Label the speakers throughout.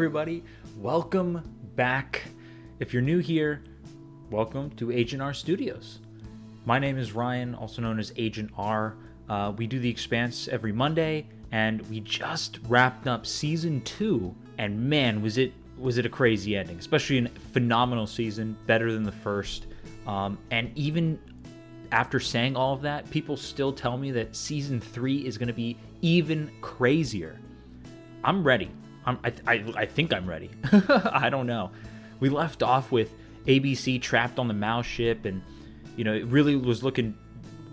Speaker 1: everybody. Welcome back. If you're new here, welcome to Agent R Studios. My name is Ryan, also known as Agent R. We do the Expanse every Monday, and we just wrapped up Season 2, and man, was it a crazy ending, especially a phenomenal season, better than the first. And even after saying all of that, people still tell me that Season 3 is going to be even crazier. I'm ready. I think I'm ready. I don't know. We left off with ABC trapped on the mouse ship, and it really was looking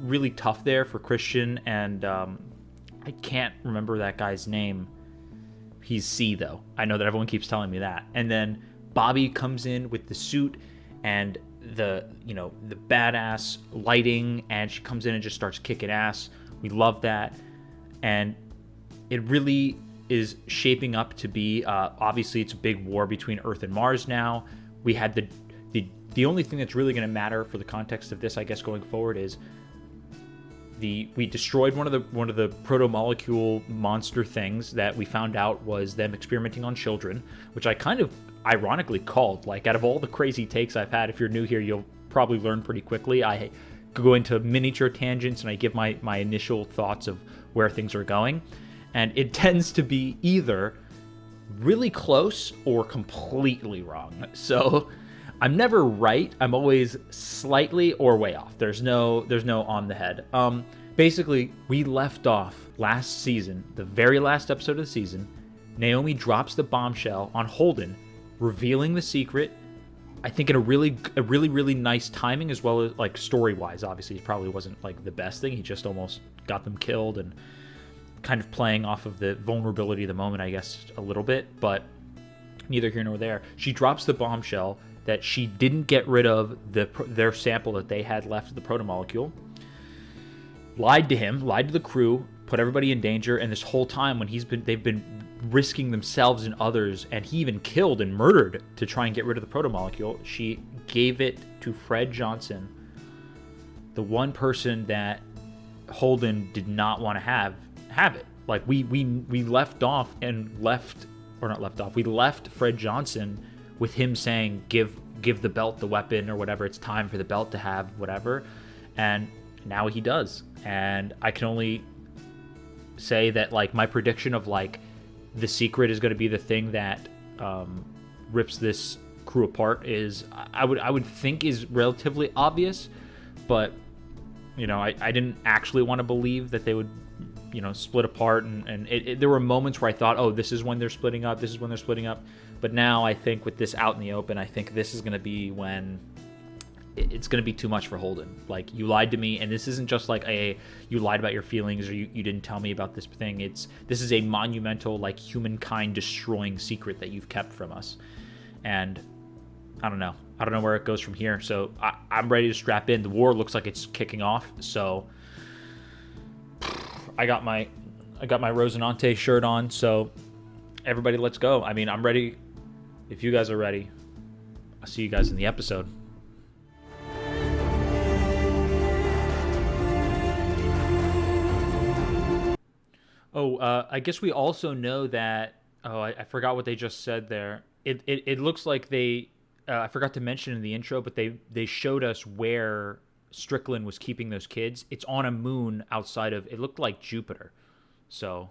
Speaker 1: really tough there for Christian, and I can't remember that guy's name. He's C though. I know that everyone keeps telling me that. And then Bobby comes in with the suit and the badass lighting, and she comes in and just starts kicking ass. We love that, and it really is shaping up to be, obviously it's a big war between Earth and Mars now. We had the only thing that's really going to matter for the context of this, I guess, going forward is we destroyed one of the proto-molecule monster things that we found out was them experimenting on children, which I kind of ironically called. Like, out of all the crazy takes I've had, if you're new here, you'll probably learn pretty quickly. I go into miniature tangents and I give my initial thoughts of where things are going. And it tends to be either really close or completely wrong. So I'm never right. I'm always slightly or way off. There's no on the head. Basically, we left off last season, the very last episode of the season. Naomi drops the bombshell on Holden, revealing the secret. I think in a really nice timing, as well as like story-wise. Obviously, it probably wasn't like the best thing. He just almost got them killed, and kind of playing off of the vulnerability of the moment, I guess, a little bit, but neither here nor there. She drops the bombshell that she didn't get rid of their sample that they had left of the protomolecule, lied to him, lied to the crew, put everybody in danger, and this whole time when they've been risking themselves and others, and he even killed and murdered to try and get rid of the protomolecule, she gave it to Fred Johnson, the one person that Holden did not want to have it. Like, we left off and we left Fred Johnson with him saying, give the belt the weapon or whatever, it's time for the belt to have whatever, and now he does. And I can only say that, like, my prediction of like the secret is going to be the thing that rips this crew apart is I would think is relatively obvious, but I didn't actually want to believe that they would split apart, and there were moments where I thought, oh, this is when they're splitting up, but now I think with this out in the open, I think this is going to be when it's going to be too much for Holden. Like, you lied to me, and this isn't just like you lied about your feelings, or you didn't tell me about this thing. This is a monumental, like, humankind destroying secret that you've kept from us, and I don't know where it goes from here. So I'm ready to strap in. The war looks like it's kicking off, so I got my Rosinante shirt on, so everybody, let's go. I mean, I'm ready. If you guys are ready, I'll see you guys in the episode. I guess we also know that, I forgot what they just said there. It looks like they, I forgot to mention in the intro, but they showed us where Strickland was keeping those kids. It's on a moon outside of, it looked like Jupiter. So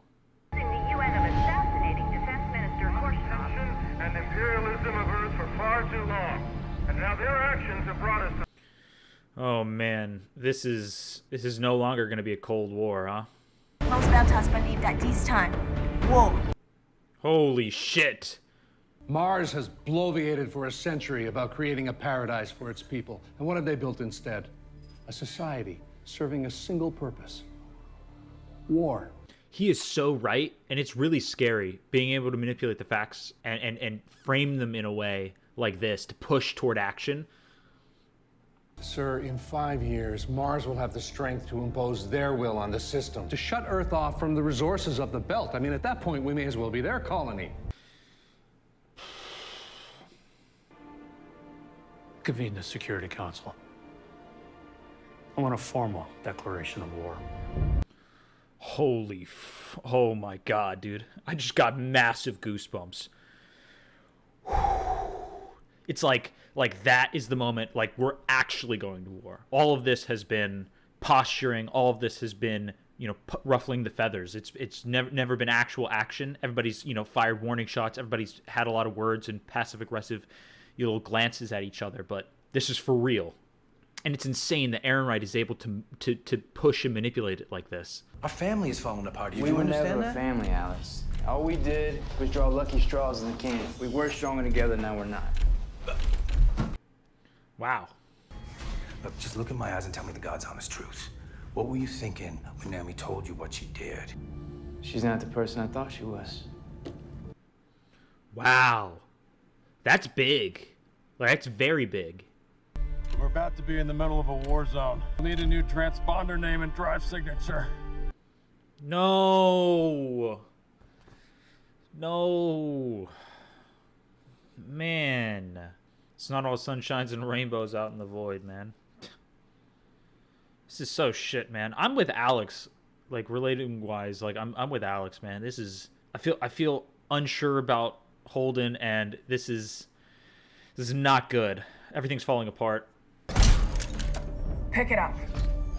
Speaker 2: The UN of assassinating Defense Minister Korshunov
Speaker 3: and imperialism of Earth for far too long, and now their actions have brought us to...
Speaker 1: Oh man, this is no longer going to be a Cold War, huh?
Speaker 4: Most Beltas believe that this time, war.
Speaker 1: Holy shit.
Speaker 5: Mars has bloviated for a century about creating a paradise for its people. And what have they built instead? A society serving a single purpose: war.
Speaker 1: He is so right, and it's really scary being able to manipulate the facts and frame them in a way like this to push toward action.
Speaker 5: Sir, in 5 years, Mars will have the strength to impose their will on the system, to shut Earth off from the resources of the belt. I mean, at that point, we may as well be their colony.
Speaker 6: Convene the Security Council. I want a formal declaration of war.
Speaker 1: Oh my god, dude. I just got massive goosebumps. It's like that is the moment, like, we're actually going to war. All of this has been posturing. All of this has been, ruffling the feathers. It's never been actual action. Everybody's, fired warning shots. Everybody's had a lot of words and passive aggressive, little glances at each other. But this is for real. And it's insane that Aaron Wright is able to push and manipulate it like this.
Speaker 7: Our family is falling apart. Do
Speaker 8: We
Speaker 7: you
Speaker 8: were
Speaker 7: understand
Speaker 8: never
Speaker 7: that?
Speaker 8: a family, Alice. All we did was draw lucky straws in the can. We were stronger together, now we're not.
Speaker 1: Wow.
Speaker 7: Look, just look in my eyes and tell me the God's honest truth. What were you thinking when Naomi told you what she did?
Speaker 8: She's not the person I thought she was.
Speaker 1: Wow. That's big. Like, that's very big.
Speaker 3: We're about to be in the middle of a war zone. We'll need a new transponder name and drive signature.
Speaker 1: No. Man. It's not all sunshines and rainbows out in the void, man. This is so shit, man. I'm with Alex, like, relating wise. Like, I'm with Alex, man. This is, I feel unsure about Holden, and this is not good. Everything's falling apart.
Speaker 9: Pick it up.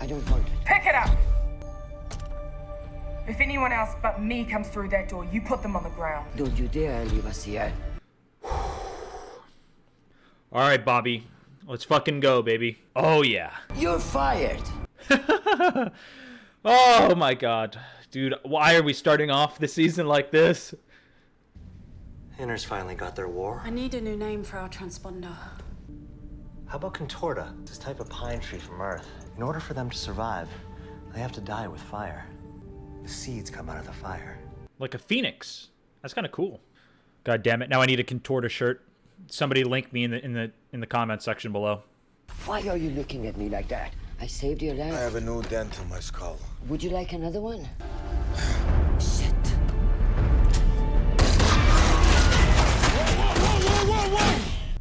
Speaker 10: I don't want it.
Speaker 9: Pick it up! If anyone else but me comes through that door, you put them on the ground.
Speaker 10: Don't you dare leave us here.
Speaker 1: All right, Bobby. Let's fucking go, baby. Oh, yeah.
Speaker 10: You're fired.
Speaker 1: Oh, my God. Dude, why are we starting off the season like this?
Speaker 11: Inners finally got their war.
Speaker 12: I need a new name for our transponder.
Speaker 11: How about Contorta? This type of pine tree from Earth. In order for them to survive, they have to die with fire. The seeds come out of the fire.
Speaker 1: Like a phoenix. That's kind of cool. God damn it. Now I need a Contorta shirt. Somebody link me in the comment section below.
Speaker 10: Why are you looking at me like that? I saved your life.
Speaker 13: I have a new dent in my skull.
Speaker 10: Would you like another one? Shit.
Speaker 9: Whoa!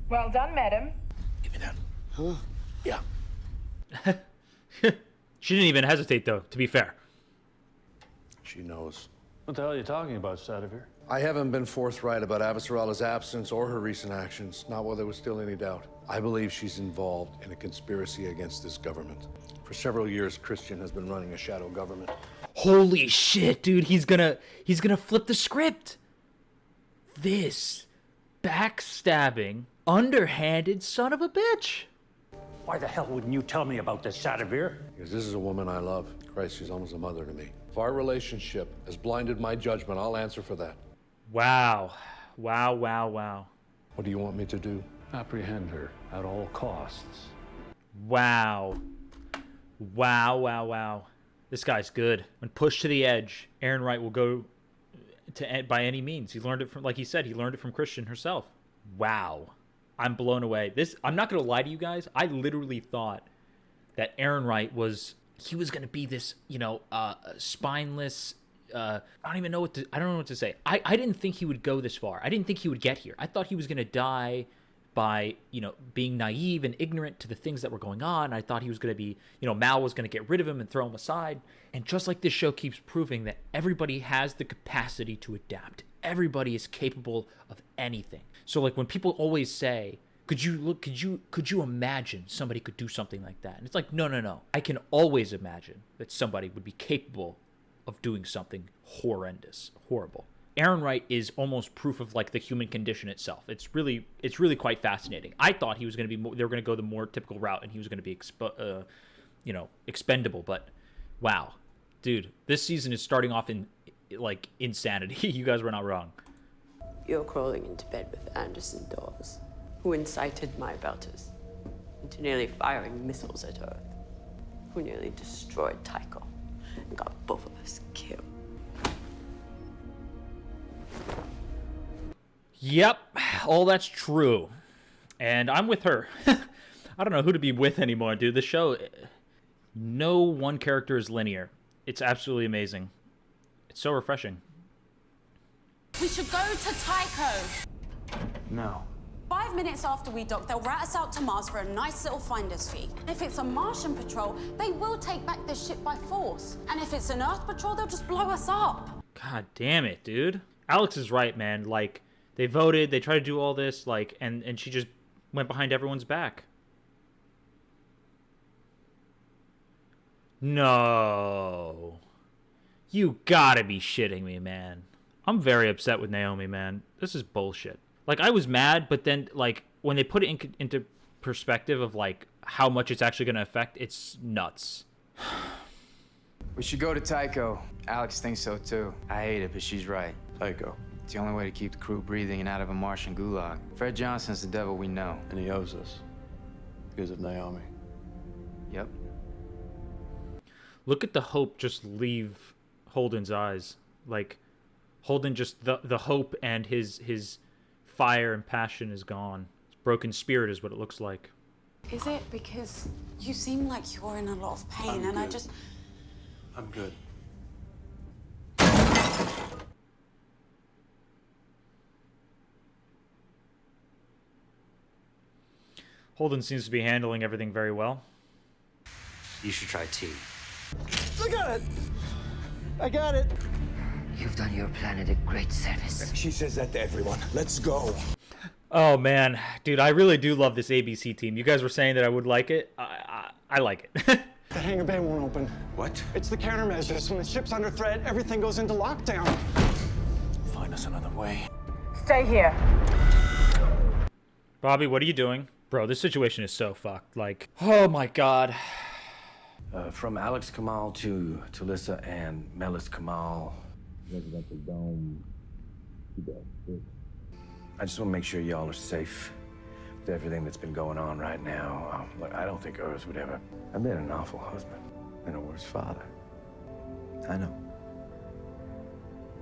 Speaker 9: Well done, madam.
Speaker 13: Give me that.
Speaker 10: Huh?
Speaker 13: Yeah.
Speaker 1: She didn't even hesitate, though, to be fair.
Speaker 5: She knows.
Speaker 6: What the hell are you talking about, Sadovir?
Speaker 5: I haven't been forthright about Avasarala's absence or her recent actions, not while there was still any doubt. I believe she's involved in a conspiracy against this government. For several years, Christian has been running a shadow government.
Speaker 1: Holy shit, dude, he's gonna flip the script. This backstabbing, underhanded son of a bitch.
Speaker 6: Why the hell wouldn't you tell me about this, Sadovir?
Speaker 5: Because this is a woman I love. Christ, she's almost a mother to me. If our relationship has blinded my judgment, I'll answer for that.
Speaker 1: Wow. Wow.
Speaker 5: What do you want me to do?
Speaker 6: Apprehend her at all costs.
Speaker 1: Wow. This guy's good. When pushed to the edge, Aaron Wright will go to by any means. He learned it from, like he said, he learned it from Christian herself. Wow. I'm blown away. I'm not going to lie to you guys. I literally thought that Aaron Wright was going to be this, spineless, I don't know what to say. I didn't think he would go this far. I didn't think he would get here. I thought he was going to die by, being naive and ignorant to the things that were going on. I thought he was going to be, Mal was going to get rid of him and throw him aside. And just like this show keeps proving that everybody has the capacity to adapt. Everybody is capable of anything. So like when people always say, could you imagine somebody could do something like that? And it's like, no. I can always imagine that somebody would be capable of doing something horrendous, horrible. Aaron Wright is almost proof of like the human condition itself. It's really quite fascinating. I thought he was going to be they were going to go the more typical route and he was going to be expendable, but wow. Dude, this season is starting off in like insanity. You guys were not wrong.
Speaker 12: You're crawling into bed with Anderson Dawes, who incited my belters into nearly firing missiles at Earth, who nearly destroyed Tycho and got both of us killed.
Speaker 1: Yep, all that's true. And I'm with her. I don't know who to be with anymore, dude. The show, no one character is linear. It's absolutely amazing. It's so refreshing.
Speaker 12: We should go to Tycho.
Speaker 6: No.
Speaker 12: 5 minutes after we dock, they'll rat us out to Mars for a nice little finder's fee. If it's a Martian patrol, they will take back this ship by force. And if it's an Earth patrol, they'll just blow us up.
Speaker 1: God damn it, dude. Alex is right, man. Like, they voted, they tried to do all this, like, and she just went behind everyone's back. No. You gotta be shitting me, man. I'm very upset with Naomi, man. This is bullshit. Like, I was mad, but then, like, when they put it into perspective of, like, how much it's actually gonna affect, it's nuts.
Speaker 8: We should go to Tycho. Alex thinks so, too. I hate it, but she's right.
Speaker 5: Tycho.
Speaker 8: It's the only way to keep the crew breathing and out of a Martian gulag. Fred Johnson's the devil we know.
Speaker 5: And he owes us. Because of Naomi.
Speaker 8: Yep.
Speaker 1: Look at the hope just leave Holden's eyes. Like, Holden just, the hope and his fire and passion is gone. Broken spirit is what it looks like.
Speaker 14: Is it? Because you seem like you're in a lot of pain, and I just...
Speaker 5: I'm good.
Speaker 1: Holden seems to be handling everything very well.
Speaker 11: You should try tea.
Speaker 15: I got it! I got it!
Speaker 10: You've done your planet a great service.
Speaker 13: She says that to everyone. Let's go.
Speaker 1: Oh, man. Dude, I really do love this ABC team. You guys were saying that I would like it. I like it.
Speaker 15: The hangar bay won't open.
Speaker 13: What?
Speaker 15: It's the countermeasures. When the ship's under threat, everything goes into lockdown.
Speaker 13: Find us another way.
Speaker 9: Stay here.
Speaker 1: Bobby, what are you doing? Bro, this situation is so fucked. Like, oh my god.
Speaker 7: From Alex Kamal to Talissa and Melis Kamal. Residential Dome. I just want to make sure y'all are safe with everything that's been going on right now. Look, I don't think Urs would ever. I've been an awful husband and a worse father. I know.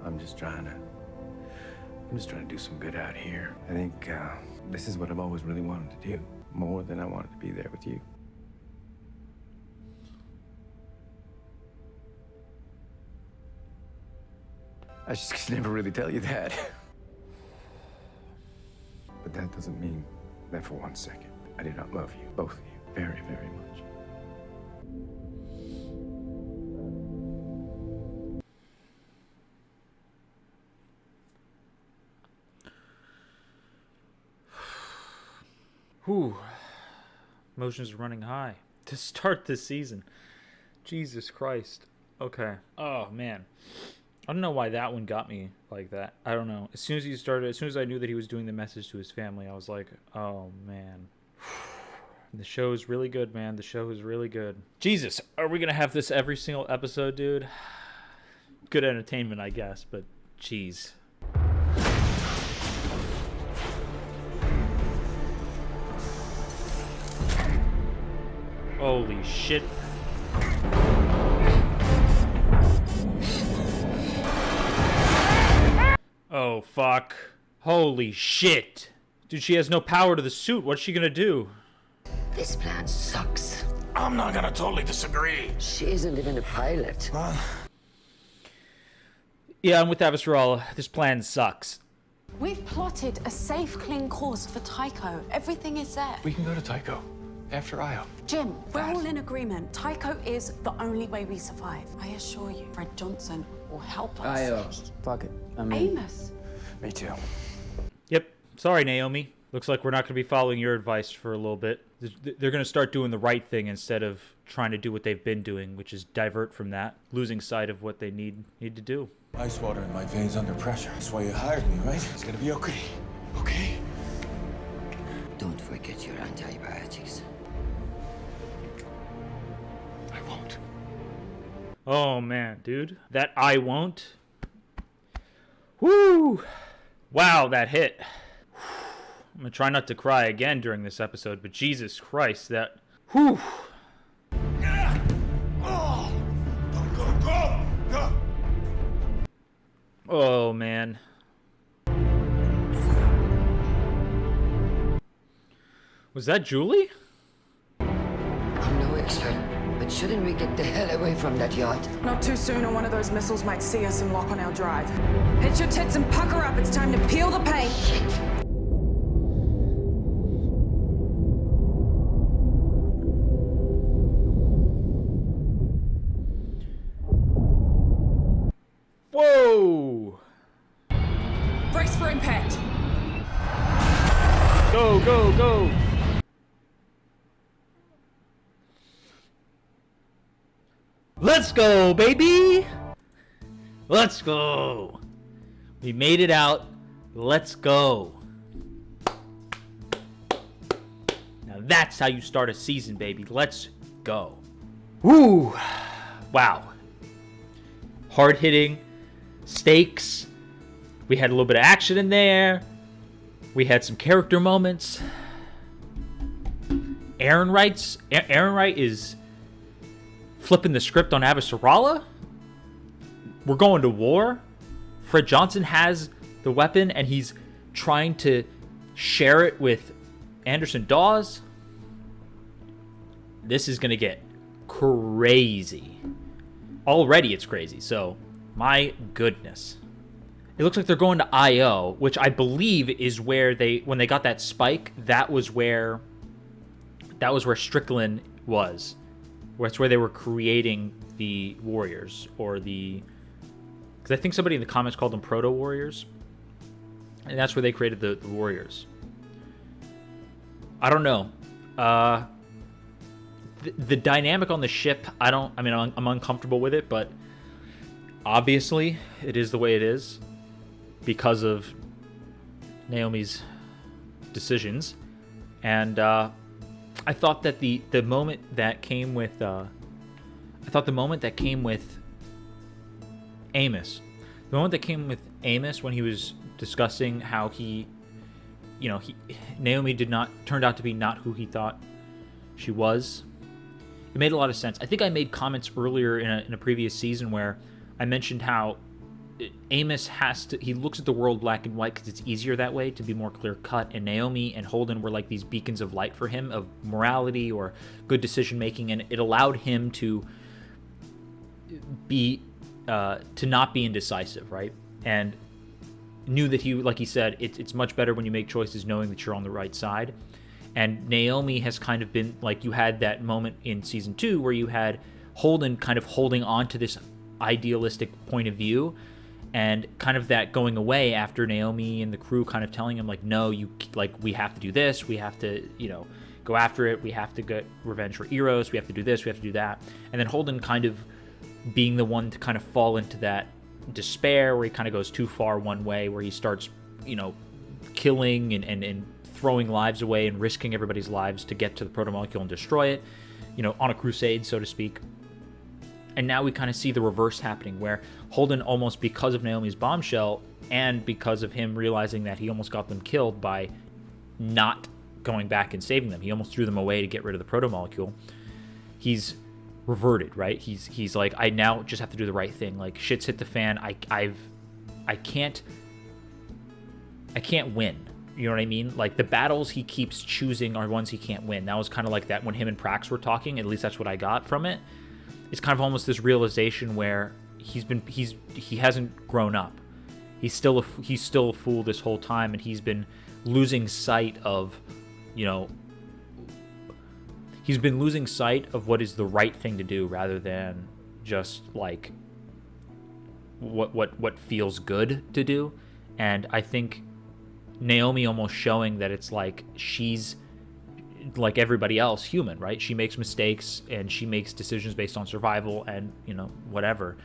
Speaker 7: I'm just trying to do some good out here. I think this is what I've always really wanted to do, more than I wanted to be there with you. I just could never really tell you that. But that doesn't mean that for 1 second I do not love you, both of you, very, very much.
Speaker 1: Whew. Emotions are running high to start this season. Jesus Christ. Okay. Oh, man. I don't know why that one got me like that. I don't know. As soon as I knew that he was doing the message to his family, I was like, oh, man. The show is really good, man. The show is really good. Jesus, are we going to have this every single episode, dude? Good entertainment, I guess, but jeez. Holy shit. Oh, fuck. Holy shit. Dude, she has no power to the suit. What's she gonna do?
Speaker 10: This plan sucks.
Speaker 13: I'm not gonna totally disagree.
Speaker 10: She isn't even a pilot.
Speaker 1: Yeah, I'm with Avasarala. This plan sucks.
Speaker 14: We've plotted a safe, clean course for Tycho. Everything is there.
Speaker 13: We can go to Tycho. After Io.
Speaker 14: Jim, we're all in agreement. Tycho is the only way we survive. I assure you, Fred Johnson will help us.
Speaker 8: Fuck it. I'm in.
Speaker 14: Amos.
Speaker 13: Me too.
Speaker 1: Yep. Sorry, Naomi. Looks like we're not going to be following your advice for a little bit. They're going to start doing the right thing instead of trying to do what they've been doing, which is divert from that, losing sight of what they need to do.
Speaker 13: Ice water in my veins under pressure. That's why you hired me, right? It's gonna be okay. Okay?
Speaker 10: Don't forget your antibiotics.
Speaker 13: I won't.
Speaker 1: Oh, man, dude. That I won't. Woo! Wow, that hit. I'm gonna try not to cry again during this episode, but Jesus Christ, that... Whew!
Speaker 13: Oh! Go!
Speaker 1: Oh, man. Was that Julie?
Speaker 10: I'm no expert, but shouldn't we get the hell away from that yacht?
Speaker 9: Not too soon, or one of those missiles might see us and lock on our drive. Hit your tits and pucker up. It's time to peel the paint.
Speaker 10: Shit.
Speaker 1: Whoa!
Speaker 9: Brace for impact.
Speaker 1: Go, go, go. Let's go, baby. Let's go. We made it out. Let's go. Now that's how you start a season, baby. Let's go. Woo. Wow. Hard hitting. Stakes. We had a little bit of action in there. We had some character moments. Aaron Wright is flipping the script on Avasarala. We're going to war. Fred Johnson has the weapon and he's trying to share it with Anderson Dawes. This is going to get crazy. Already it's crazy, so my goodness. It looks like they're going to I.O., which I believe is where when they got that spike, that was where Strickland was. That's where they were creating the Warriors, or because I think somebody in the comments called them Proto Warriors, and that's where they created the Warriors. I don't know. The dynamic on the ship, I'm uncomfortable with it, but obviously it is the way it is because of Naomi's decisions. And I thought that the moment that came with Amos, when he was discussing how Naomi turned out to be not who he thought she was. It made a lot of sense. I think I made comments earlier in a previous season where I mentioned how Amos he looks at the world black and white because it's easier that way, to be more clear cut, and Naomi and Holden were like these beacons of light for him, of morality or good decision making, and it allowed him to not be indecisive, right? And knew that like he said, it's much better when you make choices knowing that you're on the right side. And Naomi has kind of been like, you had that moment in season 2 where you had Holden kind of holding on to this idealistic point of view, and kind of that going away after Naomi and the crew kind of telling him like, no, we have to do this, we have to, go after it, we have to get revenge for Eros, we have to do this, we have to do that. And then Holden kind of being the one to kind of fall into that despair where he kind of goes too far one way, where he starts, killing and throwing lives away and risking everybody's lives to get to the protomolecule and destroy it, on a crusade, so to speak. And now we kind of see the reverse happening, where Holden, almost because of Naomi's bombshell and because of him realizing that he almost got them killed by not going back and saving them, he almost threw them away to get rid of the protomolecule, he's reverted, right? He's like, I now just have to do the right thing. Like, shit's hit the fan. I can't win. You know what I mean? Like, the battles he keeps choosing are ones he can't win. That was kind of like that when him and Prax were talking. At least that's what I got from it. It's kind of almost this realization where he hasn't grown up. He's still a fool this whole time, and he's been losing sight of, he's been losing sight of what is the right thing to do, rather than just like what feels good to do. And I think Naomi almost showing that it's like she's like everybody else, human, right? She makes mistakes and she makes decisions based on survival and whatever.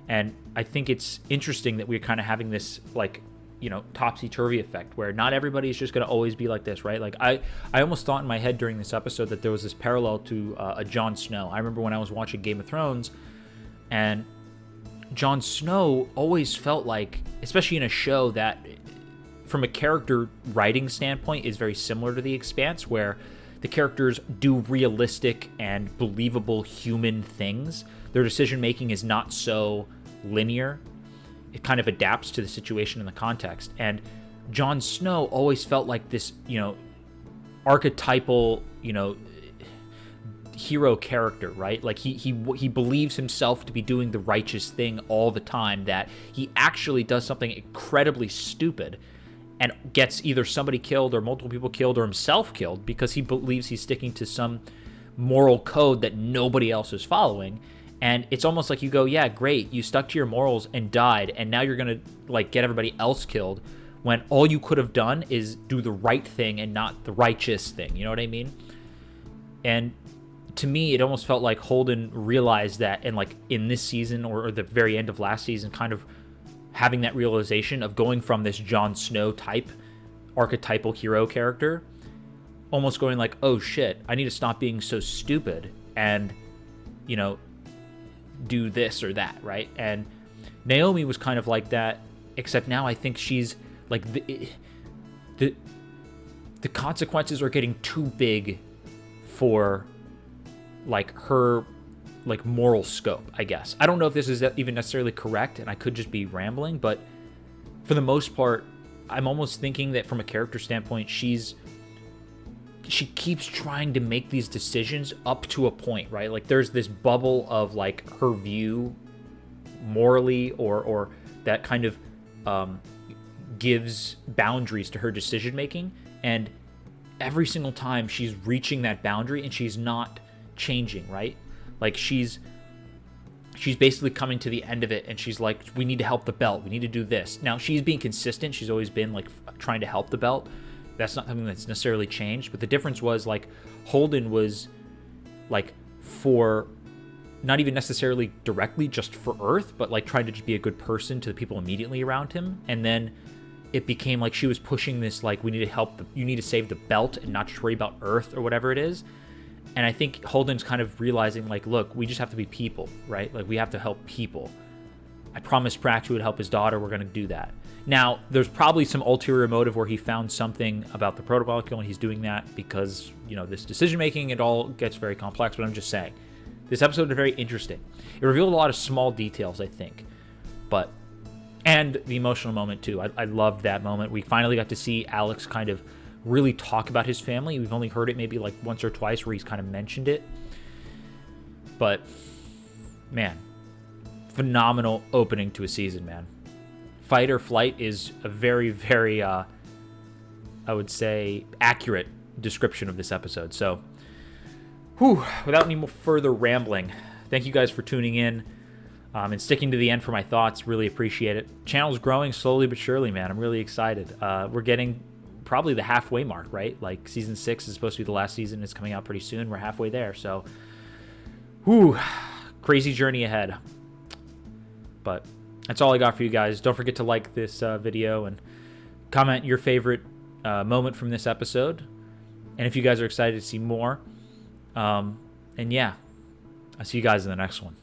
Speaker 1: And I think it's interesting that we're kind of having this like topsy-turvy effect where not everybody is just going to always be like this, right? Like I almost thought in my head during this episode that there was this parallel to a Jon Snow. I remember when I was watching Game of Thrones, and Jon Snow always felt like, especially in a show that from a character writing standpoint is very similar to The Expanse, where the characters do realistic and believable human things. Their decision making is not so linear. It kind of adapts to the situation and the context. And Jon Snow always felt like this, archetypal, hero character, right? Like he believes himself to be doing the righteous thing all the time, that he actually does something incredibly stupid and gets either somebody killed or multiple people killed or himself killed because he believes he's sticking to some moral code that nobody else is following. And it's almost like you go, yeah, great, you stuck to your morals and died, and now you're gonna like get everybody else killed. when all you could have done is do the right thing and not the righteous thing. You know what I mean? And to me, it almost felt like Holden realized that, and like in this season or the very end of last season, kind of having that realization of going from this Jon Snow type archetypal hero character, almost going like, oh shit, I need to stop being so stupid and, you know, do this or that, right? And Naomi was kind of like that, except now I think she's like the consequences are getting too big for like her like moral scope, I guess. I don't know if this is even necessarily correct, and I could just be rambling, but for the most part, I'm almost thinking that from a character standpoint, she keeps trying to make these decisions up to a point, right? Like there's this bubble of like her view morally or that kind of gives boundaries to her decision making, and every single time she's reaching that boundary and she's not changing, right? Like she's basically coming to the end of it, and she's like, we need to help the belt, we need to do this. Now she's being consistent, she's always been like trying to help the belt. That's not something that's necessarily changed, but the difference was like Holden was like for not even necessarily directly just for Earth, but like trying to just be a good person to the people immediately around him. And then it became like she was pushing this like, we need to help you need to save the belt and not just worry about Earth or whatever it is. And I think Holden's kind of realizing like, look, we just have to be people, right? Like we have to help people. I promised Pratchett would help his daughter, we're going to do that. Now, there's probably some ulterior motive where he found something about the protomolecule, and he's doing that because, you know, this decision-making, it all gets very complex, but I'm just saying. This episode is very interesting. It revealed a lot of small details, I think. And the emotional moment, too. I loved that moment. We finally got to see Alex kind of really talk about his family. We've only heard it maybe like once or twice where he's kind of mentioned it. But, man, phenomenal opening to a season, man. Fight or Flight is a very, very, I would say, accurate description of this episode. So, without any more further rambling, thank you guys for tuning in and sticking to the end for my thoughts. Really appreciate it. Channel's growing slowly but surely, man. I'm really excited. We're getting probably the halfway mark, right? Like season 6 is supposed to be the last season. It's coming out pretty soon. We're halfway there. So, crazy journey ahead. But that's all I got for you guys. Don't forget to like this video and comment your favorite moment from this episode. And if you guys are excited to see more. And yeah, I'll see you guys in the next one.